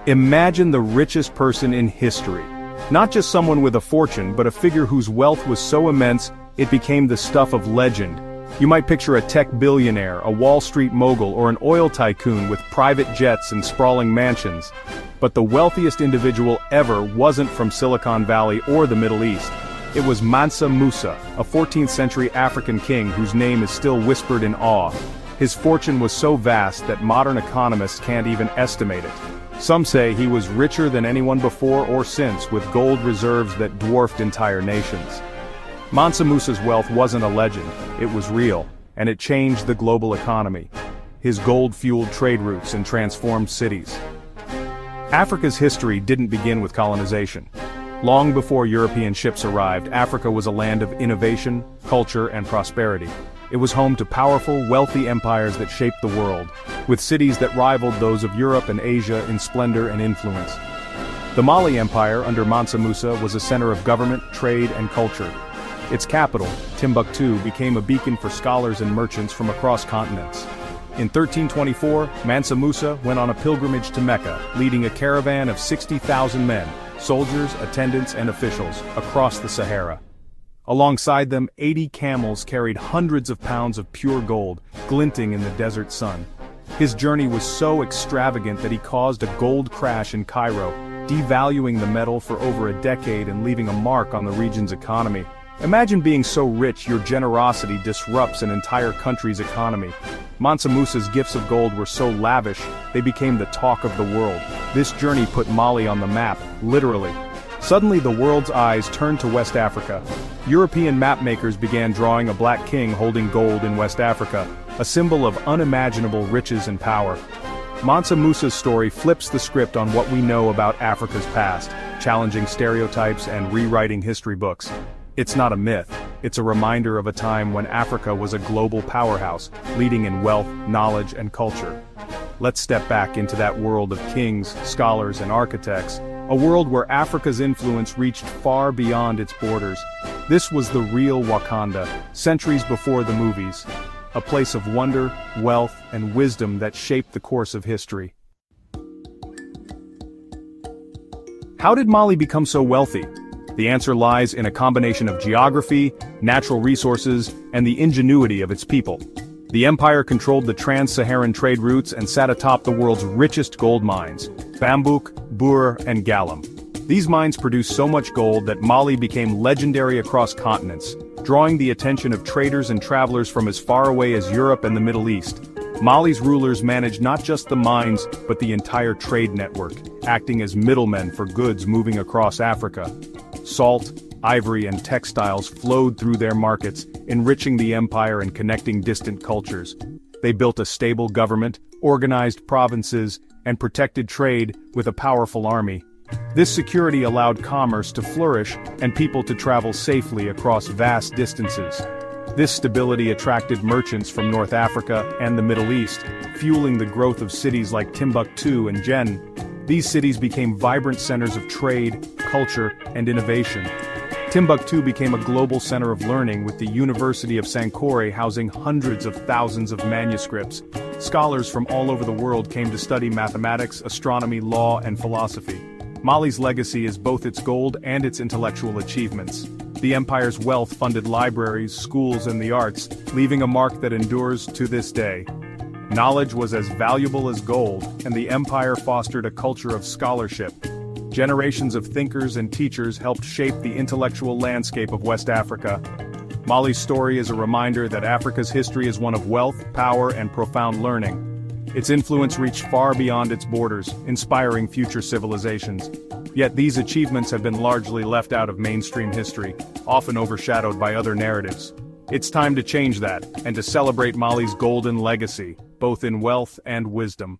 Imagine the richest person in history. Not just someone with a fortune, but a figure whose wealth was so immense, it became the stuff of legend. You might picture a tech billionaire, a Wall Street mogul, or an oil tycoon with private jets and sprawling mansions. But the wealthiest individual ever wasn't from Silicon Valley or the Middle East. It was Mansa Musa, a 14th century African king whose name is still whispered in awe. His fortune was so vast that modern economists can't even estimate it. Some say he was richer than anyone before or since, with gold reserves that dwarfed entire nations. Mansa Musa's wealth wasn't a legend, it was real, and it changed the global economy. His gold fueled trade routes and transformed cities. Africa's history didn't begin with colonization. Long before European ships arrived, Africa was a land of innovation, culture, and prosperity. It was home to powerful, wealthy empires that shaped the world, with cities that rivaled those of Europe and Asia in splendor and influence. The Mali Empire under Mansa Musa was a center of government, trade, and culture. Its capital, Timbuktu, became a beacon for scholars and merchants from across continents. In 1324, Mansa Musa went on a pilgrimage to Mecca, leading a caravan of 60,000 men, soldiers, attendants, and officials, across the Sahara. Alongside them, 80 camels carried hundreds of pounds of pure gold, glinting in the desert sun. His journey was so extravagant that he caused a gold crash in Cairo, devaluing the metal for over a decade and leaving a mark on the region's economy. Imagine being so rich your generosity disrupts an entire country's economy. Mansa Musa's gifts of gold were so lavish, they became the talk of the world. This journey put Mali on the map, literally. Suddenly the world's eyes turned to West Africa. European mapmakers began drawing a black king holding gold in West Africa, a symbol of unimaginable riches and power. Mansa Musa's story flips the script on what we know about Africa's past, challenging stereotypes and rewriting history books. It's not a myth, it's a reminder of a time when Africa was a global powerhouse, leading in wealth, knowledge, and culture. Let's step back into that world of kings, scholars, and architects, a world where Africa's influence reached far beyond its borders. This was the real Wakanda, centuries before the movies, a place of wonder, wealth, and wisdom that shaped the course of history. How did Mali become so wealthy? The answer lies in a combination of geography, natural resources, and the ingenuity of its people. The empire controlled the trans-Saharan trade routes and sat atop the world's richest gold mines, Bambouk, Bur, and Galam. These mines produced so much gold that Mali became legendary across continents, drawing the attention of traders and travelers from as far away as Europe and the Middle East. Mali's rulers managed not just the mines, but the entire trade network, acting as middlemen for goods moving across Africa. Salt, ivory, and textiles flowed through their markets, enriching the empire and connecting distant cultures. They built a stable government, organized provinces, and protected trade with a powerful army. This security allowed commerce to flourish and people to travel safely across vast distances. This stability attracted merchants from North Africa and the Middle East, fueling the growth of cities like Timbuktu and Jen. These cities became vibrant centers of trade, culture, and innovation. Timbuktu became a global center of learning, with the University of Sankore housing hundreds of thousands of manuscripts. Scholars from all over the world came to study mathematics, astronomy, law, and philosophy. Mali's legacy is both its gold and its intellectual achievements. The empire's wealth funded libraries, schools, and the arts, leaving a mark that endures to this day. Knowledge was as valuable as gold, and the empire fostered a culture of scholarship. Generations of thinkers and teachers helped shape the intellectual landscape of West Africa. Mali's story is a reminder that Africa's history is one of wealth, power, and profound learning. Its influence reached far beyond its borders, inspiring future civilizations. Yet these achievements have been largely left out of mainstream history, often overshadowed by other narratives. It's time to change that, and to celebrate Mali's golden legacy, both in wealth and wisdom.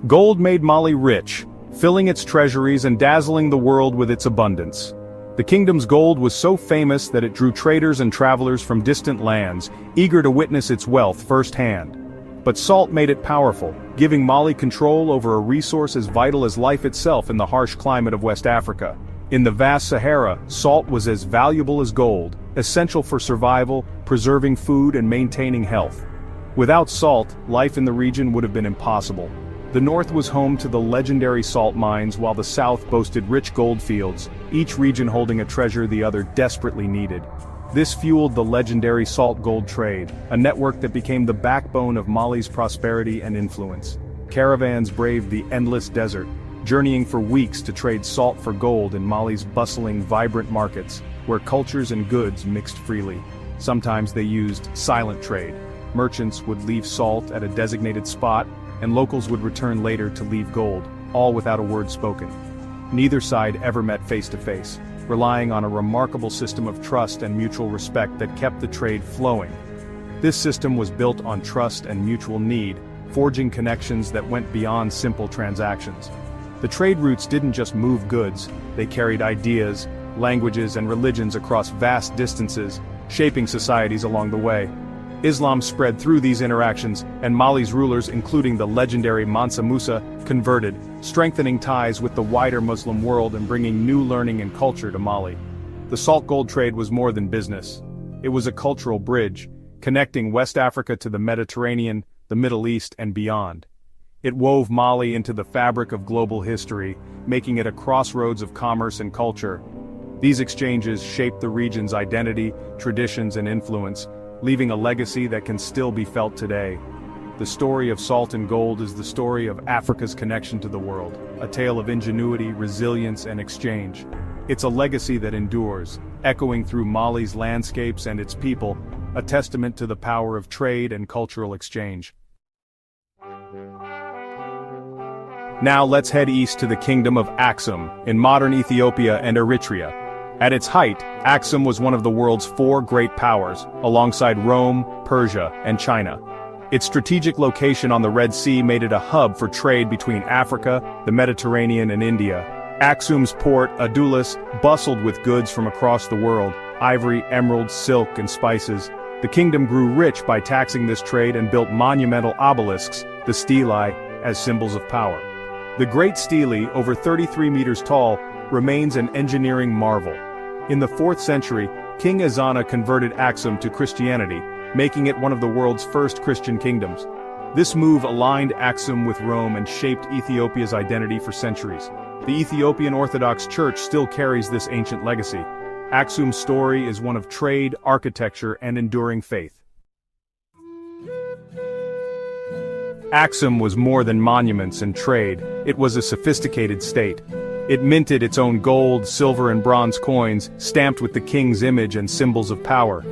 Gold made Mali rich, filling its treasuries and dazzling the world with its abundance. The kingdom's gold was so famous that it drew traders and travelers from distant lands, eager to witness its wealth firsthand. But salt made it powerful, giving Mali control over a resource as vital as life itself in the harsh climate of West Africa. In the vast Sahara, salt was as valuable as gold, essential for survival, preserving food, and maintaining health. Without salt, life in the region would have been impossible. The north was home to the legendary salt mines while the south boasted rich gold fields, each region holding a treasure the other desperately needed. This fueled the legendary salt-gold trade, a network that became the backbone of Mali's prosperity and influence. Caravans braved the endless desert, journeying for weeks to trade salt for gold in Mali's bustling, vibrant markets, where cultures and goods mixed freely. Sometimes they used silent trade. Merchants would leave salt at a designated spot, and locals would return later to leave gold, all without a word spoken. Neither side ever met face to face, relying on a remarkable system of trust and mutual respect that kept the trade flowing. This system was built on trust and mutual need, forging connections that went beyond simple transactions. The trade routes didn't just move goods, they carried ideas, languages and religions across vast distances, shaping societies along the way. Islam spread through these interactions, and Mali's rulers, including the legendary Mansa Musa, converted, strengthening ties with the wider Muslim world and bringing new learning and culture to Mali. The salt-gold trade was more than business. It was a cultural bridge, connecting West Africa to the Mediterranean, the Middle East, and beyond. It wove Mali into the fabric of global history, making it a crossroads of commerce and culture. These exchanges shaped the region's identity, traditions, and influence, leaving a legacy that can still be felt today. The story of salt and gold is the story of Africa's connection to the world, a tale of ingenuity, resilience, and exchange. It's a legacy that endures, echoing through Mali's landscapes and its people, a testament to the power of trade and cultural exchange. Now let's head east to the Kingdom of Aksum, in modern Ethiopia and Eritrea. At its height, Aksum was one of the world's 4 great powers, alongside Rome, Persia, and China. Its strategic location on the Red Sea made it a hub for trade between Africa, the Mediterranean, and India. Aksum's port, Adulis, bustled with goods from across the world: ivory, emeralds, silk, and spices. The kingdom grew rich by taxing this trade and built monumental obelisks, the stelae, as symbols of power. The Great Stele, over 33 meters tall, remains an engineering marvel. In the 4th century, King Ezana converted Aksum to Christianity, making it one of the world's first Christian kingdoms. This move aligned Aksum with Rome and shaped Ethiopia's identity for centuries. The Ethiopian Orthodox Church still carries this ancient legacy. Aksum's story is one of trade, architecture, and enduring faith. Aksum was more than monuments and trade, it was a sophisticated state. It minted its own gold, silver, and bronze coins, stamped with the king's image and symbols of power.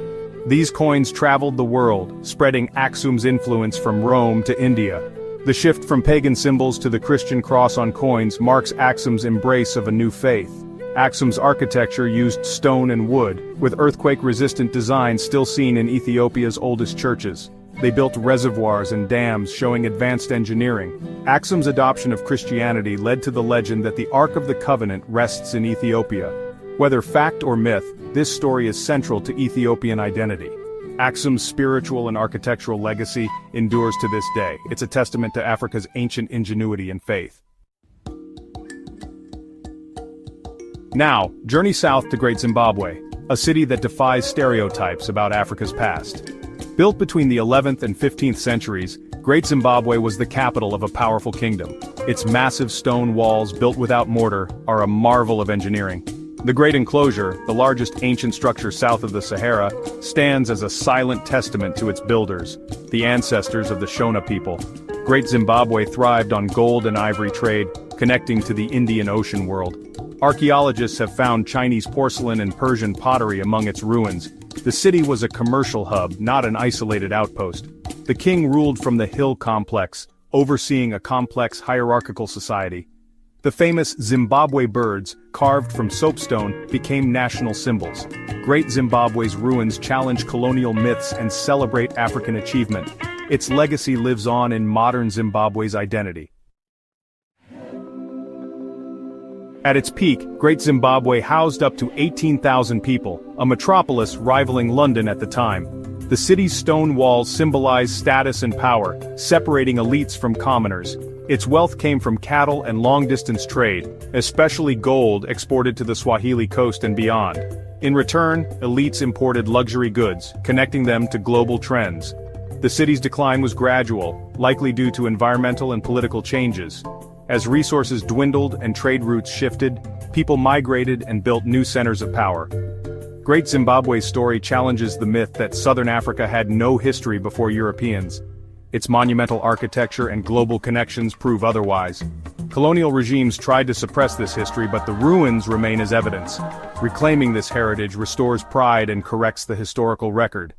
These coins traveled the world, spreading Aksum's influence from Rome to India. The shift from pagan symbols to the Christian cross on coins marks Aksum's embrace of a new faith. Aksum's architecture used stone and wood, with earthquake-resistant designs still seen in Ethiopia's oldest churches. They built reservoirs and dams showing advanced engineering. Aksum's adoption of Christianity led to the legend that the Ark of the Covenant rests in Ethiopia. Whether fact or myth, this story is central to Ethiopian identity. Aksum's spiritual and architectural legacy endures to this day. It's a testament to Africa's ancient ingenuity and faith. Now, journey south to Great Zimbabwe, a city that defies stereotypes about Africa's past. Built between the 11th and 15th centuries, Great Zimbabwe was the capital of a powerful kingdom. Its massive stone walls, built without mortar, are a marvel of engineering. The Great Enclosure, the largest ancient structure south of the Sahara, stands as a silent testament to its builders, the ancestors of the Shona people. Great Zimbabwe thrived on gold and ivory trade, connecting to the Indian Ocean world. Archaeologists have found Chinese porcelain and Persian pottery among its ruins. The city was a commercial hub, not an isolated outpost. The king ruled from the hill complex, overseeing a complex hierarchical society. The famous Zimbabwe birds, carved from soapstone, became national symbols. Great Zimbabwe's ruins challenge colonial myths and celebrate African achievement. Its legacy lives on in modern Zimbabwe's identity. At its peak, Great Zimbabwe housed up to 18,000 people, a metropolis rivaling London at the time. The city's stone walls symbolized status and power, separating elites from commoners. Its wealth came from cattle and long-distance trade, especially gold exported to the Swahili coast and beyond. In return, elites imported luxury goods, connecting them to global trends. The city's decline was gradual, likely due to environmental and political changes. As resources dwindled and trade routes shifted, people migrated and built new centers of power. Great Zimbabwe's story challenges the myth that southern Africa had no history before Europeans. Its monumental architecture and global connections prove otherwise. Colonial regimes tried to suppress this history, but the ruins remain as evidence. Reclaiming this heritage restores pride and corrects the historical record.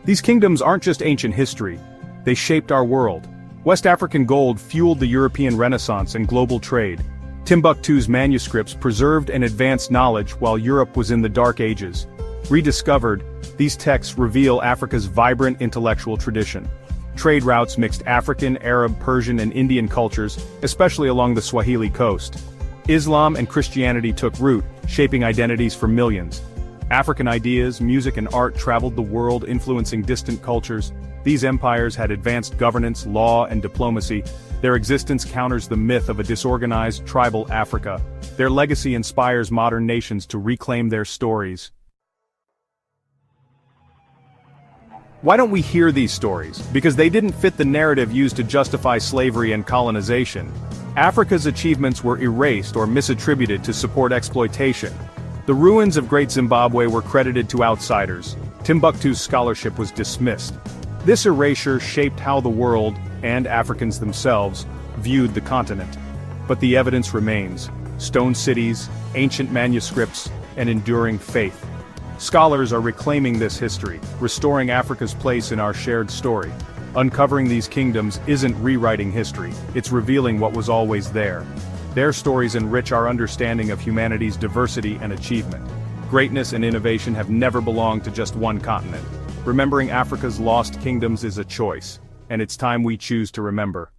These kingdoms aren't just ancient history, they shaped our world. West African gold fueled the European Renaissance and global trade. Timbuktu's manuscripts preserved and advanced knowledge while Europe was in the Dark Ages. Rediscovered, these texts reveal Africa's vibrant intellectual tradition. Trade routes mixed African, Arab, Persian, and Indian cultures, especially along the Swahili coast. Islam and Christianity took root, shaping identities for millions. African ideas, music, and art traveled the world, influencing distant cultures. These empires had advanced governance, law, and diplomacy. Their existence counters the myth of a disorganized, tribal Africa. Their legacy inspires modern nations to reclaim their stories. Why don't we hear these stories? Because they didn't fit the narrative used to justify slavery and colonization. Africa's achievements were erased or misattributed to support exploitation. The ruins of Great Zimbabwe were credited to outsiders. Timbuktu's scholarship was dismissed. This erasure shaped how the world, and Africans themselves, viewed the continent. But the evidence remains: stone cities, ancient manuscripts, and enduring faith. Scholars are reclaiming this history, restoring Africa's place in our shared story. Uncovering these kingdoms isn't rewriting history, it's revealing what was always there. Their stories enrich our understanding of humanity's diversity and achievement. Greatness and innovation have never belonged to just one continent. Remembering Africa's lost kingdoms is a choice, and it's time we choose to remember.